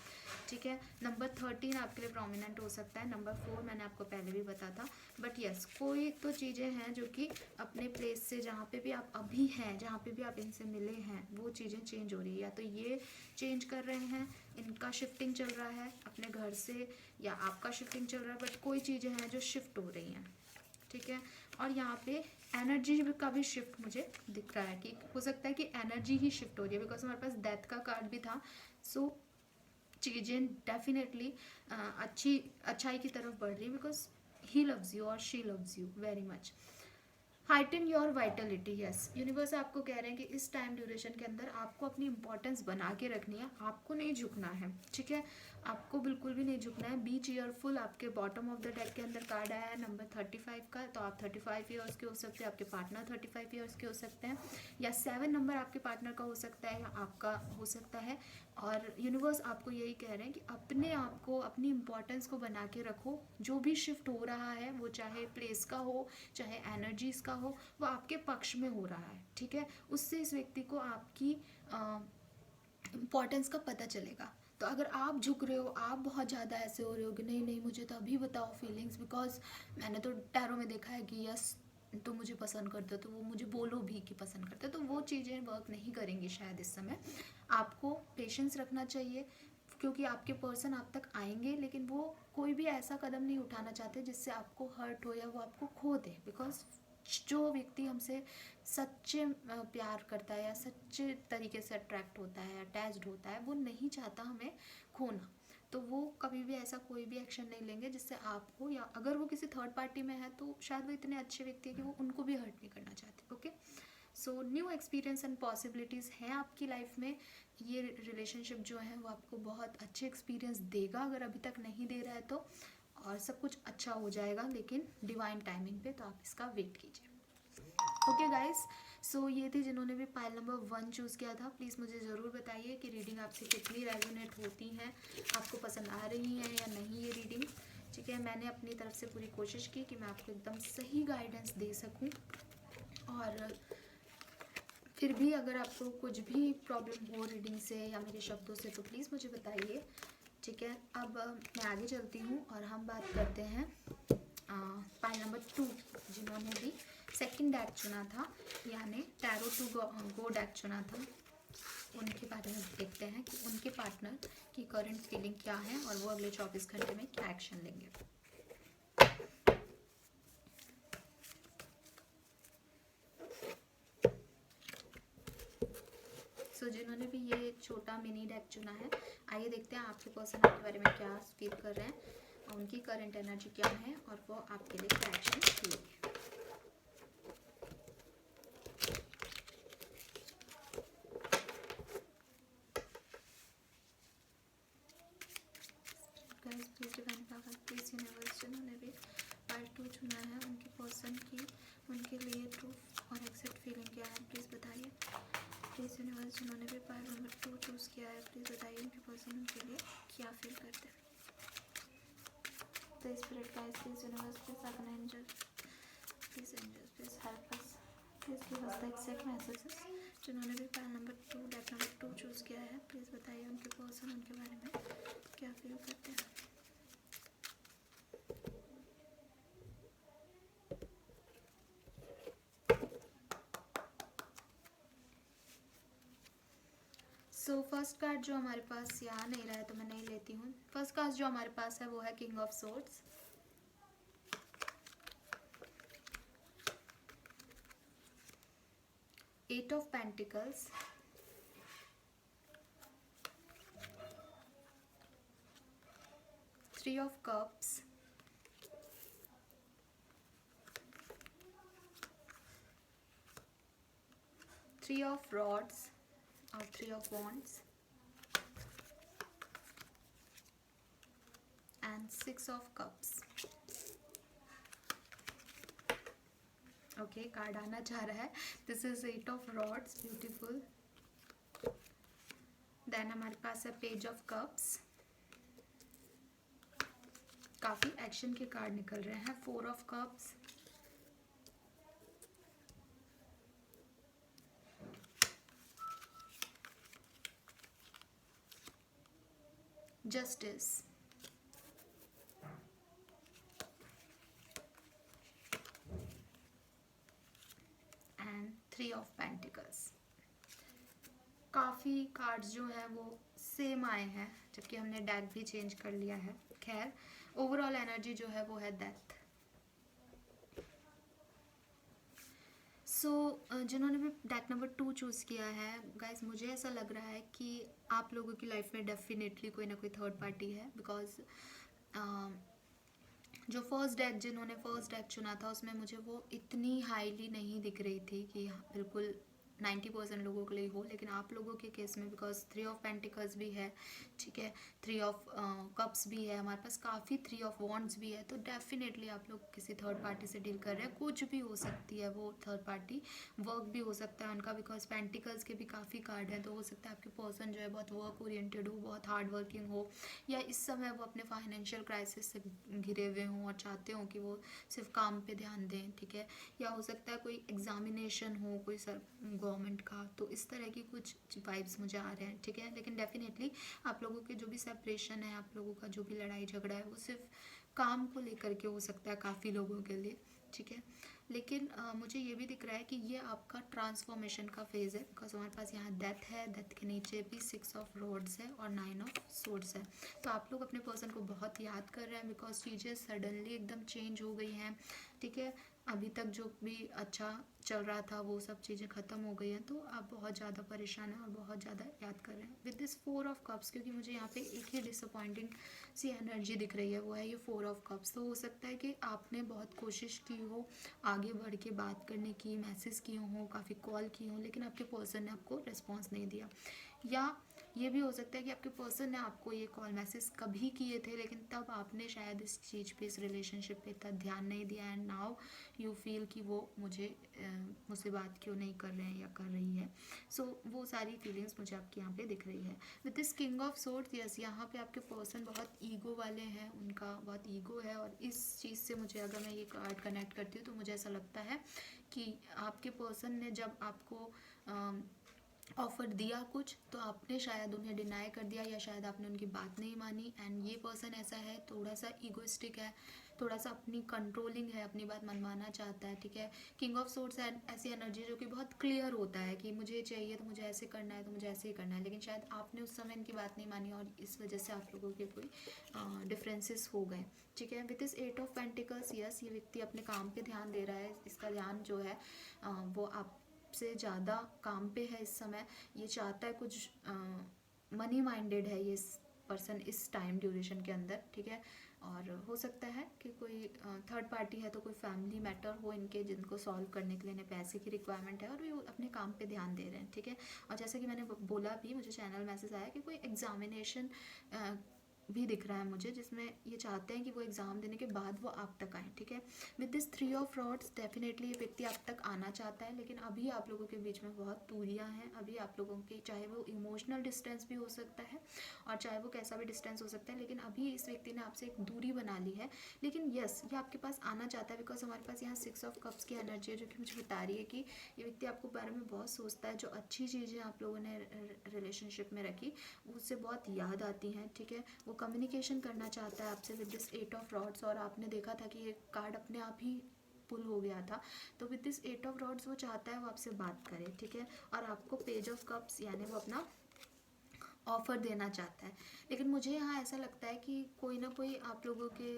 ठीक है। नंबर 13 आपके लिए प्रोमिनेंट हो सकता है, नंबर 4 मैंने आपको पहले भी बता था, बट यस कोई तो चीज़ें हैं जो कि अपने प्लेस से जहाँ पे भी आप अभी हैं, जहाँ पे भी आप इनसे मिले हैं, वो चीज़ें चेंज हो रही है, या तो ये चेंज कर रहे हैं, इनका शिफ्टिंग चल रहा है अपने घर से, या आपका शिफ्टिंग चल रहा है, बट कोई चीज़ें हैं जो शिफ्ट हो रही हैं, ठीक है। और यहाँ पे एनर्जी का भी शिफ्ट मुझे दिख रहा है कि हो सकता है कि एनर्जी ही शिफ्ट हो रही है, बिकॉज हमारे पास डेथ का कार्ड भी था। सो चीज़ें डेफिनेटली अच्छाई की तरफ बढ़ रही है, बिकॉज ही लव्स यू और she loves you very much. Heighten your Vitality, yes, universe आपको कह रहे हैं कि इस टाइम ड्यूरेशन के अंदर आपको अपनी इंपॉर्टेंस बना के रखनी है, आपको नहीं झुकना है, ठीक है, आपको बिल्कुल भी नहीं झुकना है। बी चीयरफुल आपके बॉटम ऑफ द डेक के अंदर कार्ड आया है नंबर 35 का, तो आप 35 ईयर्स के हो सकते हैं, आपके पार्टनर 35 ईयर्स के हो सकते हैं, या 7 नंबर आपके पार्टनर का हो सकता है या आपका हो सकता है। और यूनिवर्स आपको यही कह रहे हैं कि अपने आप को, अपनी इंपॉर्टेंस को बना के रखो, जो भी शिफ्ट हो रहा है वो चाहे प्लेस का हो चाहे एनर्जीज का हो, वो आपके पक्ष में हो रहा है, ठीक है, उससे इस व्यक्ति को आपकी इम्पोर्टेंस का पता चलेगा। तो अगर आप झुक रहे हो, आप बहुत ज़्यादा ऐसे हो रहे हो कि नहीं नहीं मुझे तो अभी बताओ फीलिंग्स, बिकॉज मैंने तो टैरो में देखा है कि यस तो मुझे पसंद करते हो, तो वो मुझे बोलो भी कि पसंद करते हो, तो वो चीज़ें वर्क नहीं करेंगी शायद इस समय। आपको पेशेंस रखना चाहिए, क्योंकि आपके पर्सन आप तक आएंगे, लेकिन वो कोई भी ऐसा कदम नहीं उठाना चाहते जिससे आपको हर्ट हो या वो आपको खो दे, बिकॉज जो व्यक्ति हमसे सच्चे प्यार करता है या सच्चे तरीके से अट्रैक्ट होता है, अटैच्ड होता है, वो नहीं चाहता हमें खोना, तो वो कभी भी ऐसा कोई भी एक्शन नहीं लेंगे जिससे आपको, या अगर वो किसी थर्ड पार्टी में है तो शायद वो इतने अच्छे व्यक्ति है कि वो उनको भी हर्ट नहीं करना चाहते, okay. So new experience and possibilities हैं आपकी लाइफ में, ये रिलेशनशिप जो है वो आपको बहुत अच्छे एक्सपीरियंस देगा अगर अभी तक नहीं दे रहा है तो, और सब कुछ अच्छा हो जाएगा लेकिन डिवाइन टाइमिंग पे, तो आप इसका वेट कीजिए, ओके गाइस। सो ये थी जिन्होंने भी पाइल नंबर 1 चूज़ किया था, प्लीज़ मुझे ज़रूर बताइए कि रीडिंग आपसे कितनी रेजोनेट होती हैं, आपको पसंद आ रही हैं या नहीं ये रीडिंग, ठीक है। मैंने अपनी तरफ से पूरी कोशिश की कि मैं आपको एकदम सही गाइडेंस दे सकूं, और फिर भी अगर आपको कुछ भी प्रॉब्लम हो रीडिंग से या मेरे शब्दों से तो प्लीज़ मुझे बताइए, ठीक है। अब मैं आगे चलती हूँ और हम बात करते हैं पाइल नंबर 2 जिन्होंने भी सेकंड डेक चुना था, यानी टैरो टू गो डेक चुना था, उनके बारे में देखते हैं कि उनके पार्टनर की करंट फीलिंग क्या है और वो अगले 24 घंटे में क्या एक्शन लेंगे। सो जिन्होंने भी ये छोटा मिनी डेक चुना है, आइए देखते हैं आपके पर्सन आपके बारे में क्या फील कर रहे हैं, उनकी करंट एनर्जी क्या है और वो आपके लिए क्या एक्शन लेंगे। Guys please divine power, please universe, जिन्होंने भी पार्ट 2 चुना है उनके पर्सन की, उनके लिए ट्रू और एक्सेप्ट फीलिंग क्या है प्लीज़ बताइए। प्लीज़ यूनिवर्स, जिन्होंने भी पार्ट नंबर 2 चूज़ किया है प्लीज़ बताइए उनके पर्सन उनके लिए क्या फील करते हैं। The spirit guys, please universe, please arcane angel, please angels, please help us, please give us the exact messages. जिन्होंने भी part number 2 deck number 2 choose किया है प्लीज़ बताइए उनके पर्सन उनके बारे में क्या फील करते हैं। सो फर्स्ट कार्ड जो हमारे पास यहाँ नहीं रहा है तो मैं नहीं लेती हूँ। फर्स्ट कार्ड जो हमारे पास है वो है king of swords, eight of pentacles, three of cups, three of rods, और 3 of wands and 6 of cups. Okay, card आना चाह रहा है. This is 8 of rods, beautiful. Then हमारे पास है पेज ऑफ कप्स. काफ़ी एक्शन के कार्ड निकल रहे हैं. 4 of cups, justice and 3 of pentacles. काफ़ी कार्ड्स जो हैं वो सेम आए हैं, जबकि हमने डेक भी चेंज कर लिया है. खैर, ओवरऑल एनर्जी जो है वो है डेथ. सो जिन्होंने भी डेक नंबर 2 चूज़ किया है, गाइस मुझे ऐसा लग रहा है कि आप लोगों की लाइफ में डेफिनेटली कोई ना कोई थर्ड पार्टी है. बिकॉज जो जिन्होंने फर्स्ट डेक चुना था उसमें मुझे वो इतनी हाईली नहीं दिख रही थी कि बिल्कुल 90% लोगों के लिए हो. लेकिन आप लोगों के केस में बिकॉज 3 of पेंटिकल्स भी है, ठीक है, 3 of कप्स भी है, हमारे पास काफ़ी 3 of वॉन्ड्स भी है. तो डेफिनेटली आप लोग किसी थर्ड पार्टी से डील कर रहे हैं. कुछ भी हो सकती है वो थर्ड पार्टी. वर्क भी हो सकता है उनका, बिकॉज पेंटिकल्स के भी काफ़ी कार्ड हैं. तो हो सकता है आपके पर्सन जो है बहुत वर्क ओरिएंटेड हो, बहुत हार्ड वर्किंग हो, या इस समय वो अपने फाइनेंशियल क्राइसिस से घिरे हुए हों और चाहते हों कि वो सिर्फ काम पे ध्यान दें, ठीक है. या हो सकता है कोई एग्जामिनेशन हो, कोई सर गवर्नमेंट का. तो इस तरह की कुछ वाइब्स मुझे आ रहे हैं, ठीक है. लेकिन डेफिनेटली आप लोगों के जो भी सेपरेशन है, आप लोगों का जो भी लड़ाई झगड़ा है, वो सिर्फ काम को लेकर के हो सकता है काफ़ी लोगों के लिए, ठीक है. लेकिन मुझे ये भी दिख रहा है कि ये आपका ट्रांसफॉर्मेशन का फेज़ है. बिकॉज हमारे पास यहाँ डेथ है, डेथ के नीचे भी 6 of rods है और 9 of swords है. तो आप लोग अपने पर्सन को बहुत याद कर रहे हैं, बिकॉज चीज़ें सडनली एकदम चेंज हो गई हैं, ठीक है. अभी तक जो भी अच्छा चल रहा था वो सब चीज़ें ख़त्म हो गई हैं. तो आप बहुत ज़्यादा परेशान हैं और बहुत ज़्यादा याद कर रहे हैं विद दिस 4 of cups. क्योंकि मुझे यहाँ पे एक ही डिसअपॉइंटिंग सी एनर्जी दिख रही है, वो है ये 4 of cups. तो हो सकता है कि आपने बहुत कोशिश की हो आगे बढ़ के बात करने की, मैसेज किए हों, काफ़ी कॉल की हों, लेकिन आपके पर्सन ने आपको रिस्पॉन्स नहीं दिया. या ये भी हो सकता है कि आपके पर्सन ने आपको ये कॉल मैसेज कभी किए थे, लेकिन तब आपने शायद इस चीज़ पे, इस रिलेशनशिप पे इतना ध्यान नहीं दिया. एंड नाउ यू फील कि वो मुझसे बात क्यों नहीं कर रहे हैं या कर रही है. सो वो सारी फीलिंग्स मुझे आपके यहाँ पे दिख रही है with this king of swords. Yes, यहाँ पे आपके पर्सन बहुत ईगो वाले हैं, उनका बहुत ईगो है. और इस चीज़ से मुझे, अगर मैं ये कार्ड कनेक्ट करती हूँ, तो मुझे ऐसा लगता है कि आपके पर्सन ने जब आपको ऑफ़र दिया कुछ, तो आपने शायद उन्हें डिनाई कर दिया, या शायद आपने उनकी बात नहीं मानी. एंड ये पर्सन ऐसा है, थोड़ा सा ईगोइस्टिक है, थोड़ा सा अपनी कंट्रोलिंग है, अपनी बात मनवाना चाहता है, ठीक है. किंग ऑफ सोर्ड्स ऐसी एनर्जी जो कि बहुत क्लियर होता है कि मुझे चाहिए तो मुझे ऐसे करना है, तो मुझे ऐसे ही करना है. लेकिन शायद आपने उस समय इनकी बात नहीं मानी और इस वजह से आप लोगों के कोई डिफरेंसेस हो गए, ठीक है. With this 8 of pentacles, yes, ये व्यक्ति अपने काम पे ध्यान दे रहा है. इसका ध्यान जो है वो आप से ज़्यादा काम पे है इस समय. ये चाहता है कुछ मनी माइंडेड है ये पर्सन इस टाइम ड्यूरेशन के अंदर, ठीक है. और हो सकता है कि कोई थर्ड पार्टी है, तो कोई फैमिली मैटर हो इनके, जिनको सॉल्व करने के लिए इन्हें पैसे की रिक्वायरमेंट है, और ये अपने काम पे ध्यान दे रहे हैं, ठीक है. और जैसे कि मैंने बोला भी, मुझे चैनल मैसेज आया कि कोई एग्जामिनेशन भी दिख रहा है मुझे, जिसमें ये चाहते हैं कि वो एग्ज़ाम देने के बाद वो आप तक आएँ, ठीक है. With this 3 of rods, definitely ये व्यक्ति आप तक आना चाहता है, लेकिन अभी आप लोगों के बीच में बहुत दूरियां हैं. अभी आप लोगों की, चाहे वो इमोशनल डिस्टेंस भी हो सकता है और चाहे वो कैसा भी डिस्टेंस हो सकता है, लेकिन अभी इस व्यक्ति ने आपसे एक दूरी बना ली है. लेकिन यस, ये आपके पास आना चाहता है, बिकॉज हमारे पास यहाँ 6 of cups की एनर्जी है, जो कि मुझे बता रही है कि ये व्यक्ति आपको बारे में बहुत सोचता है. जो अच्छी चीज़ें आप लोगों ने रिलेशनशिप में रखी, उससे बहुत याद आती हैं, ठीक है. वो कम्युनिकेशन करना चाहता है आपसे विद दिस 8 of rods. और आपने देखा था कि ये कार्ड अपने आप ही पुल हो गया था. तो विद दिस 8 of rods वो चाहता है वो आपसे बात करे, ठीक है. और आपको पेज ऑफ कप्स, यानी वो अपना ऑफ़र देना चाहता है. लेकिन मुझे यहाँ ऐसा लगता है कि कोई ना कोई आप लोगों के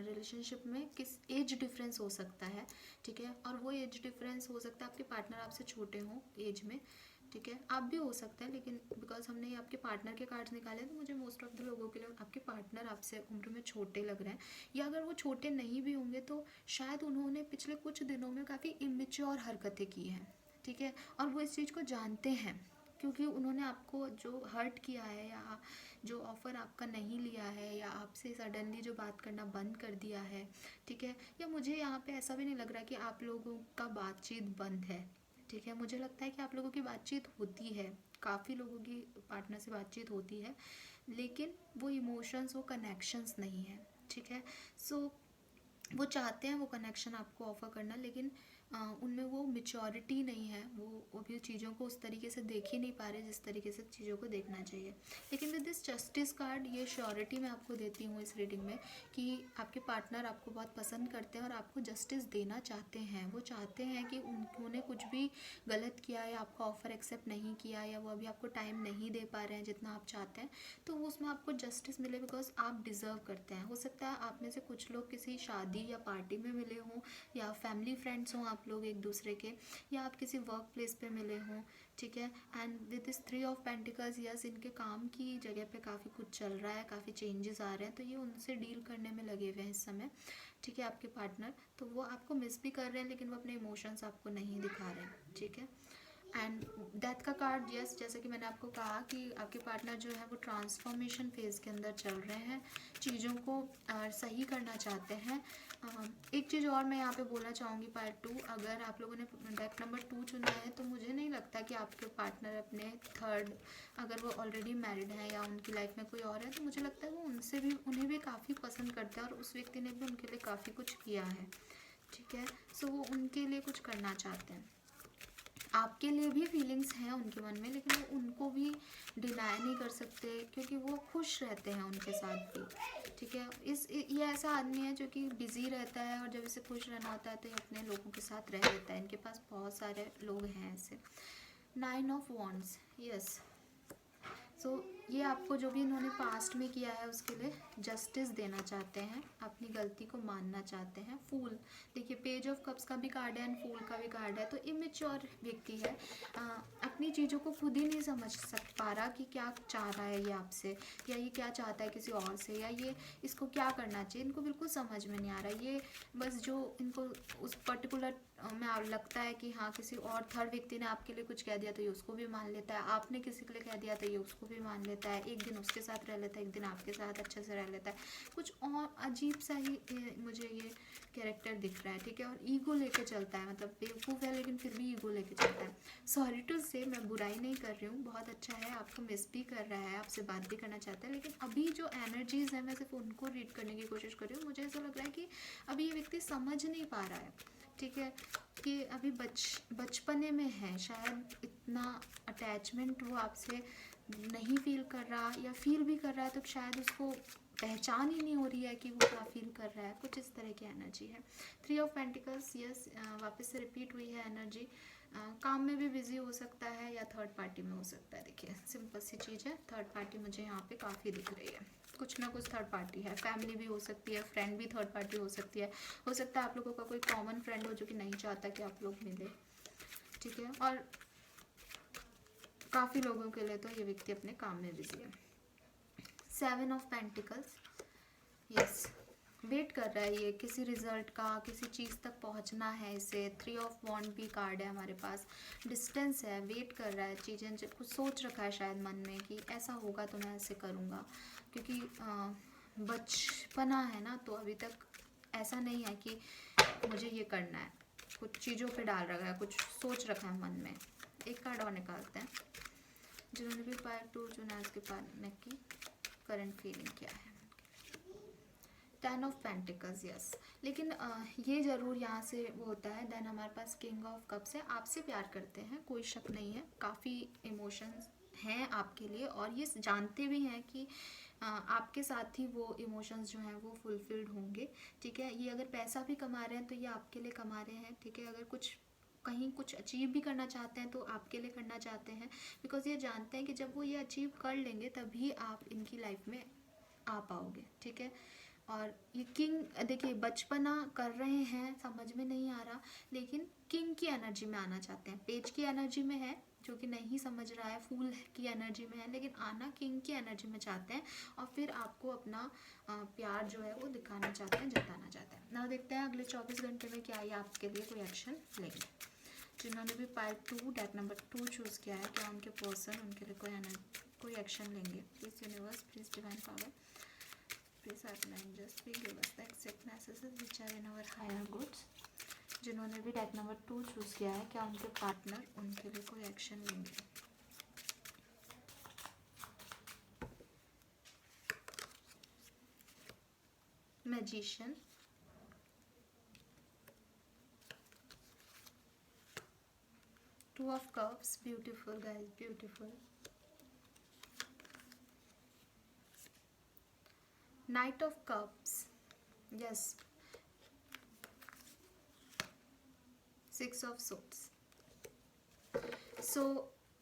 रिलेशनशिप में किस एज डिफरेंस हो सकता है, ठीक है. और वो एज डिफरेंस हो सकता है आपके पार्टनर आपसे छोटे हों एज में, ठीक है. आप भी हो सकते हैं, लेकिन बिकॉज हमने ये आपके पार्टनर के कार्ड्स निकाले, तो मुझे मोस्ट ऑफ द लोगों के लिए आपके पार्टनर आपसे उम्र में छोटे लग रहे हैं. या अगर वो छोटे नहीं भी होंगे, तो शायद उन्होंने पिछले कुछ दिनों में काफ़ी इमेच्योर हरकतें की हैं, ठीक है. और वो इस चीज़ को जानते हैं क्योंकि उन्होंने आपको जो हर्ट किया है या जो ऑफ़र आपका नहीं लिया है या आपसे सडनली जो बात करना बंद कर दिया है, ठीक है, या मुझे यहाँ पे ऐसा भी नहीं लग रहा कि आप लोगों का बातचीत बंद है, ठीक है, मुझे लगता है कि आप लोगों की बातचीत होती है, काफ़ी लोगों की पार्टनर से बातचीत होती है, लेकिन वो इमोशंस, वो कनेक्शंस नहीं है, ठीक है। सो वो चाहते हैं वो कनेक्शन आपको ऑफ़र करना, लेकिन उनमें वो मैच्योरिटी नहीं है, वो अभी चीज़ों को उस तरीके से देख ही नहीं पा रहे जिस तरीके से चीज़ों को देखना चाहिए। लेकिन विद दिस जस्टिस कार्ड ये श्योरिटी मैं आपको देती हूँ इस रीडिंग में कि आपके पार्टनर आपको बहुत पसंद करते हैं और आपको जस्टिस देना चाहते हैं। वो चाहते हैं कि उन्होंने कुछ भी गलत किया या आपका ऑफ़र एक्सेप्ट नहीं किया या वो अभी आपको टाइम नहीं दे पा रहे हैं जितना आप चाहते हैं, तो वो उसमें आपको जस्टिस मिले, बिकॉज आप डिज़र्व करते हैं। हो सकता है आप में से कुछ लोग किसी शादी या पार्टी में मिले हों या फैमिली फ्रेंड्स हों आप लोग एक दूसरे के, या आप किसी वर्क प्लेस पे मिले हों, ठीक है। And with this 3 of pentacles, yes, इनके काम की जगह पे काफ़ी कुछ चल रहा है, काफ़ी चेंजेस आ रहे हैं, तो ये उनसे डील करने में लगे हुए हैं इस समय, ठीक है, आपके पार्टनर। तो वो आपको मिस भी कर रहे हैं लेकिन वो अपने इमोशंस आपको नहीं दिखा रहे हैं, ठीक है। एंड डेथ का कार्ड, यस, जैसे कि मैंने आपको कहा कि आपके पार्टनर जो है वो ट्रांसफॉर्मेशन फेज़ के अंदर चल रहे हैं, चीज़ों को सही करना चाहते हैं। एक चीज़ और मैं यहाँ पे बोलना चाहूँगी, पार्ट 2, अगर आप लोगों ने डेक नंबर 2 चुना है तो मुझे नहीं लगता कि आपके पार्टनर अपने थर्ड, अगर वो ऑलरेडी मैरिड हैं या उनकी लाइफ में कोई और है, तो मुझे लगता है वो उनसे भी, उन्हें भी काफ़ी पसंद करते हैं और उस व्यक्ति ने भी उनके लिए काफ़ी कुछ किया है, ठीक है। सो वो उनके लिए कुछ करना चाहते हैं। आपके लिए भी फीलिंग्स हैं उनके मन में, लेकिन वो उनको भी डिनाई नहीं कर सकते क्योंकि वो खुश रहते हैं उनके साथ भी, ठीक है। ये ऐसा आदमी है जो कि बिज़ी रहता है और जब इसे खुश रहना होता है तो ये अपने लोगों के साथ रह लेता है। इनके पास बहुत सारे लोग हैं ऐसे। 9 ऑफ वॉन्ड्स, यस। सो ये आपको जो भी इन्होंने पास्ट में किया है उसके लिए जस्टिस देना चाहते हैं, अपनी गलती को मानना चाहते हैं। फूल, देखिए पेज ऑफ कप्स का भी कार्ड है एंड फूल का भी कार्ड है, तो इमेच्योर व्यक्ति है, अपनी चीज़ों को खुद ही नहीं समझ पा रहा कि क्या चाह रहा है ये आपसे, या ये क्या चाहता है किसी और से, या ये इसको क्या करना चाहिए, इनको बिल्कुल समझ में नहीं आ रहा। ये बस जो इनको उस पर्टिकुलर में लगता है कि हाँ किसी और थर्ड व्यक्ति ने आपके लिए कुछ कह दिया तो ये उसको भी मान लेता है, आपने किसी के लिए कह दिया तो ये उसको भी मान लेता है, एक दिन उसके साथ रह लेता है, एक दिन आपके साथ अच्छे से रह लेता है, कुछ और अजीब सा ही मुझे ये कैरेक्टर दिख रहा है, ठीक है। और ईगो लेके चलता है, मतलब बेवकूफ़ है लेकिन फिर भी ईगो लेके चलता है। सॉरी टू से, मैं बुराई नहीं कर रही हूँ, बहुत अच्छा है, आपको मिस भी कर रहा है, आपसे बात भी करना चाहता है, लेकिन अभी जो एनर्जीज़ है मैं सिर्फ उनको रीड करने की कोशिश कर रही हूँ। मुझे ऐसा लग रहा है कि अभी ये व्यक्ति समझ नहीं पा रहा है, ठीक है, कि अभी बचपने में है, शायद इतना अटैचमेंट वो आपसे नहीं फील कर रहा, या फील भी कर रहा है तो शायद उसको पहचान ही नहीं हो रही है कि वो क्या फील कर रहा है, कुछ इस तरह की एनर्जी है। 3 ऑफ पेंटिकल्स, यस, वापस से रिपीट हुई है एनर्जी। काम में भी बिजी हो सकता है या थर्ड पार्टी में हो सकता है। देखिए सिंपल सी चीज़ है, थर्ड पार्टी मुझे यहाँ पे काफ़ी दिख रही है, कुछ ना कुछ थर्ड पार्टी है, फैमिली भी हो सकती है, फ्रेंड भी थर्ड पार्टी हो सकती है, हो सकता है आप लोगों का कोई कॉमन फ्रेंड हो जो कि नहीं चाहता कि आप लोग मिले, ठीक है। और काफ़ी लोगों के लिए तो ये व्यक्ति अपने काम में बिजी है। 7 ऑफ पेंटिकल्स, यस, वेट कर रहा है ये किसी रिजल्ट का, किसी चीज़ तक पहुंचना है इसे। 3 ऑफ वॉन्ड भी कार्ड है हमारे पास, डिस्टेंस है, वेट कर रहा है चीज़ें, जब कुछ सोच रखा है शायद मन में कि ऐसा होगा तो मैं ऐसे करूँगा, क्योंकि बचपना है ना, तो अभी तक ऐसा नहीं है कि मुझे ये करना है, कुछ चीज़ों पे डाल रखा है, कुछ सोच रखा है मन में। एक कार्ड और निकालते हैं, जिन्होंने भी पार्ट 2 चुना है उसके पार्टनर की करंट फीलिंग क्या है। 10 ऑफ पेंटिकल्स, यस, लेकिन ये ज़रूर यहाँ से वो होता है। देन हमारे पास किंग ऑफ कप्स है, आपसे प्यार करते हैं, कोई शक नहीं है, काफ़ी इमोशंस हैं आपके लिए और ये जानते भी हैं कि आपके साथ ही वो इमोशंस जो हैं वो फुलफिल्ड होंगे, ठीक है। ये अगर पैसा भी कमा रहे हैं तो ये आपके लिए कमा रहे हैं, ठीक है। अगर कुछ कहीं कुछ अचीव भी करना चाहते हैं तो आपके लिए करना चाहते हैं, बिकॉज ये जानते हैं कि जब वो ये अचीव कर लेंगे तभी आप इनकी लाइफ में आ पाओगे, ठीक है। और ये किंग, देखिए बचपना कर रहे हैं, समझ में नहीं आ रहा, लेकिन किंग की एनर्जी में आना चाहते हैं। पेज की एनर्जी में है जो कि नहीं समझ रहा है, फूल की एनर्जी में है, लेकिन आना किंग की एनर्जी में चाहते हैं और फिर आपको अपना प्यार जो है वो दिखाना चाहते हैं, जताना चाहते हैं। ना देखते हैं अगले 24 घंटे में क्या ये आपके लिए कोई एक्शन लेंगे। जिन्होंने भी पार्ट 2 डेक नंबर 2 चूज़ किया है, क्या उनके पर्सन उनके लिए कोई एक्शन लेंगे? Please universe, please divine power, please help just please give us the exact messages which are in our higher goods. जिन्होंने भी डेक नंबर 2 चूज़ किया है, क्या उनके पार्टनर उनके लिए कोई एक्शन लेंगे? Magician, two of cups, beautiful guys, beautiful. Night of cups, yes, 6 of swords. So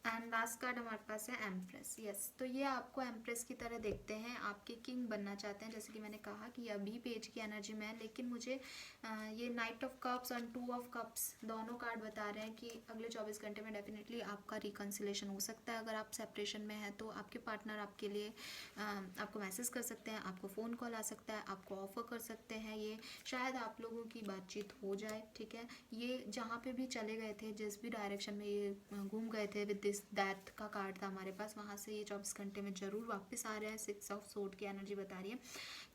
and last card हमारे पास है एम्प्रेस। यस, तो ये आपको एम्प्रेस की तरह देखते हैं, आपके किंग बनना चाहते हैं। जैसे कि मैंने कहा कि अभी पेज की एनर्जी में है, लेकिन मुझे ये नाइट ऑफ कप्स और 2 ऑफ कप्स दोनों कार्ड बता रहे हैं कि अगले 24 घंटे में डेफिनेटली आपका रिकन्सिलेशन हो सकता है। अगर आप सेपरेशन में हैं तो आपके पार्टनर आपके लिए आपको मैसेज कर सकते हैं, आपको फ़ोन कॉल आ सकता है, आपको ऑफर कर सकते हैं, ये शायद आप लोगों की बातचीत हो जाए। ठीक है, ये जहाँ पे भी चले गए थे, जिस भी डायरेक्शन में ये घूम गए थे, विद दिस दैट का कार्ड था हमारे पास, वहाँ से ये 24 घंटे में ज़रूर वापस आ रहे हैं। 6 ऑफ सोर्ड की एनर्जी बता रही है।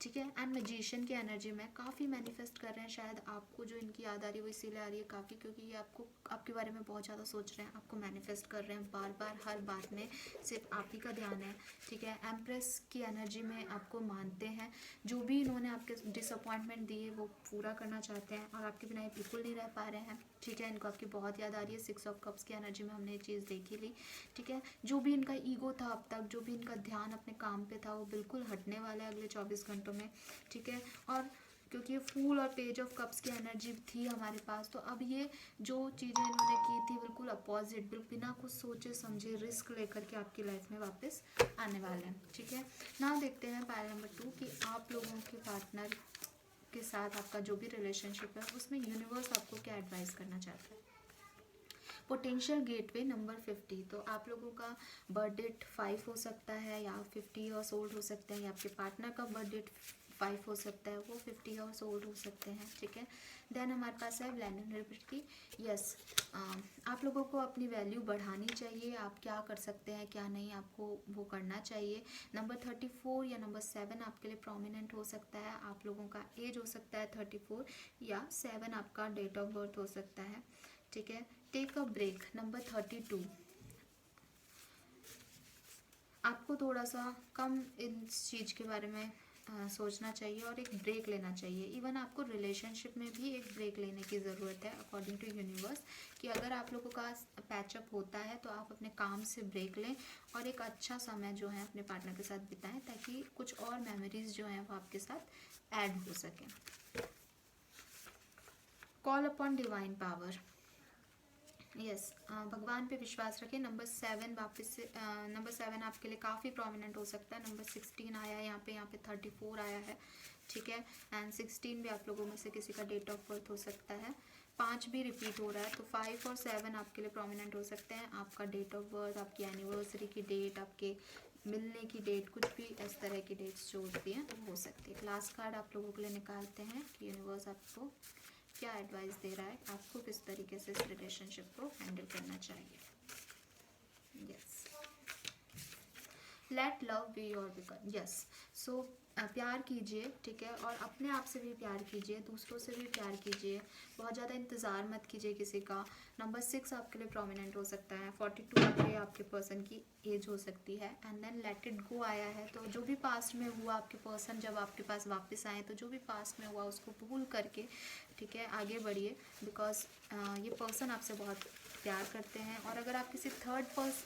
ठीक है, एंड मैजिशियन की एनर्जी में काफ़ी मैनिफेस्ट कर रहे हैं। शायद आपको जो इनकी याद आ रही है वो इसीलिए आ रही है काफ़ी, क्योंकि ये आपको आपके बारे में बहुत ज़्यादा सोच रहे हैं, आपको मैनिफेस्ट कर रहे हैं बार बार, हर बात में सिर्फ आप ही का ध्यान है। ठीक है, एम्प्रेस की एनर्जी में आपको मानते हैं, जो भी इन्होंने आपके डिसअपॉइंटमेंट दिए वो पूरा करना चाहते हैं, और आपके बिना ये बिल्कुल नहीं रह पा रहे हैं। ठीक है, इनको आपकी बहुत याद आ रही है। 6 ऑफ कप्स की एनर्जी में हमने ये चीज़ देखी ली। ठीक है, जो भी इनका ईगो था अब तक, जो भी इनका ध्यान अपने काम पे था, वो बिल्कुल हटने वाला है अगले 24 घंटों में। ठीक है, और क्योंकि ये फूल और पेज ऑफ कप्स की एनर्जी थी हमारे पास, तो अब ये जो चीज़ें इन्होंने की थी बिल्कुल अपोजिट, बिना कुछ सोचे समझे रिस्क लेकर के आपकी लाइफ में वापस आने वाले हैं। ठीक है, ना देखते हैं पायल नंबर 2 कि आप लोगों के पार्टनर के साथ आपका जो भी रिलेशनशिप है उसमें यूनिवर्स आपको क्या एडवाइस करना चाहता है। पोटेंशियल गेटवे नंबर 50, तो आप लोगों का बर्थ डेट 5 हो सकता है, या 50 ईयर्स ओल्ड हो सकते हैं, या आपके पार्टनर का बर्थ डेट 5 हो सकता है, वो 50 ईयर्स ओल्ड हो सकते हैं। ठीक है, देन हमारे पास है ब्लेंडर। यस, आप लोगों को अपनी वैल्यू बढ़ानी चाहिए, आप क्या कर सकते हैं क्या नहीं, आपको वो करना चाहिए। नंबर 34 या नंबर 7 आपके लिए प्रोमिनेंट हो सकता है। आप लोगों का एज हो सकता है 34, या 7 आपका डेट ऑफ बर्थ हो सकता है। ठीक है, टेक अ ब्रेक नंबर 32, आपको थोड़ा सा कम इस चीज़ के बारे में सोचना चाहिए और एक ब्रेक लेना चाहिए। इवन आपको रिलेशनशिप में भी एक ब्रेक लेने की ज़रूरत है अकॉर्डिंग टू यूनिवर्स, कि अगर आप लोगों का पैचअप होता है तो आप अपने काम से ब्रेक लें और एक अच्छा समय जो है अपने पार्टनर के साथ बिताएं, ताकि कुछ और मेमोरीज जो हैं वो आपके साथ ऐड हो सकें। Call upon divine power, yes, भगवान पे विश्वास रखें। नंबर 7 वापस से नंबर 7 आपके लिए काफ़ी प्रोमिनेंट हो सकता है। नंबर 16 आया है यहाँ पे 34 आया है। ठीक है, एंड 16 भी आप लोगों में से किसी का डेट ऑफ बर्थ हो सकता है। 5 भी रिपीट हो रहा है, तो 5 और 7 आपके लिए प्रोमिनेंट हो सकते हैं। आपका डेट ऑफ बर्थ, आपकी एनिवर्सरी की डेट, आपके मिलने की डेट, कुछ भी इस तरह की डेट्स जो होती हैं वो हो सकती है। लास्ट कार्ड आप लोगों के लिए निकालते हैं कि यूनिवर्स आपको क्या एडवाइस दे रहा है, आपको किस तरीके से इस रिलेशनशिप को हैंडल करना चाहिए। Yes, let love be your because, yes, so प्यार कीजिए। ठीक है, और अपने आप से भी प्यार कीजिए, दूसरों से भी प्यार कीजिए, बहुत ज़्यादा इंतज़ार मत कीजिए किसी का। नंबर 6 आपके लिए प्रोमिनेंट हो सकता है। 42 आपके पर्सन की एज हो सकती है। And then let it go आया है, तो जो भी पास्ट में हुआ, आपके पर्सन जब आपके पास वापस आए, तो जो भी पास्ट में हुआ उसको भूल करके ठीक है आगे बढ़िए, बिकॉज ये पर्सन आपसे बहुत प्यार करते हैं। और अगर आप किसी थर्ड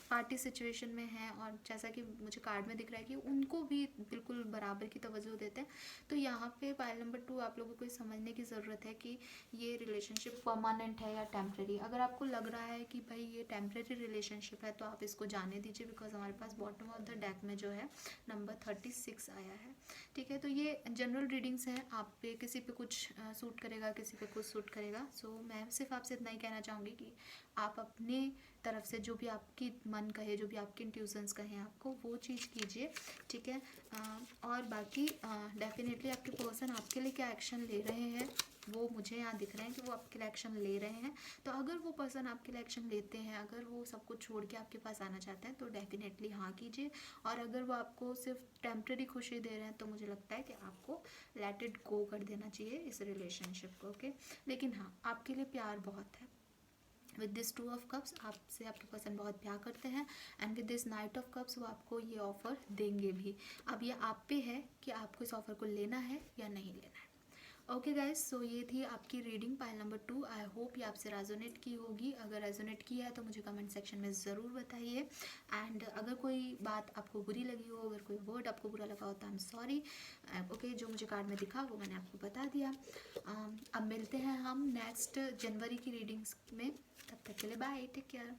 पार्टी सिचुएशन में हैं, और जैसा कि मुझे कार्ड में दिख रहा है कि उनको भी बिल्कुल बराबर की तवज्जो देते हैं, तो यहाँ पे पाइल नंबर 2 आप लोगों को समझने की ज़रूरत है कि ये रिलेशनशिप परमानेंट है या टेम्प्रेरी। अगर आपको लग रहा है कि भाई ये टेम्प्रेरी रिलेशनशिप है, तो आप इसको जाने दीजिए, बिकॉज हमारे पास बॉटम ऑफ द डेक में जो है नंबर 36 आया है। ठीक है, तो ये जनरल रीडिंग्स हैं, आप पे किसी पे कुछ सूट करेगा, किसी पे कुछ सूट करेगा। सो मैं सिर्फ आपसे इतना ही कहना चाहूँगी कि आप अपने तरफ से जो भी आपकी मन कहे, जो भी आपके इंट्यूशंस कहें आपको, वो चीज़ कीजिए, ठीक है। और बाकी डेफिनेटली आपके पर्सन आपके लिए क्या एक्शन ले रहे हैं वो मुझे यहाँ दिख रहे हैं कि वो आपके लिए एक्शन ले रहे हैं। तो अगर वो पर्सन आपके लिए एक्शन लेते हैं, अगर वो सब कुछ छोड़ के आपके पास आना चाहते हैं, तो डेफिनेटली हाँ कीजिए। और अगर वो आपको सिर्फ टेम्प्रेरी खुशी दे रहे हैं तो मुझे लगता है कि आपको लेट इट गो कर देना चाहिए इस रिलेशनशिप को, ओके। लेकिन हाँ, आपके लिए प्यार बहुत है। With this two of cups आपसे आपके पर्सन बहुत प्यार करते हैं, and with this night of cups वो आपको ये ऑफ़र देंगे भी। अब ये आप पे है कि आपको इस ऑफ़र को लेना है या नहीं लेना है। ओके गाइस, सो ये थी आपकी reading pile number 2। I hope ये आपसे रेजोनेट की होगी। अगर रेजोनेट की है तो मुझे कमेंट सेक्शन में ज़रूर बताइए। एंड अगर कोई बात आपको बुरी लगी हो, अगर कोई वर्ड आपको बुरा लगा हो तो आई एम सॉरी। ओके, जो मुझे कार्ड में दिखा वो मैंने आपको बता दिया। अब मिलते हैं हम नेक्स्ट जनवरी की रीडिंग्स में। तब तक के लिए बाय, टेक केयर।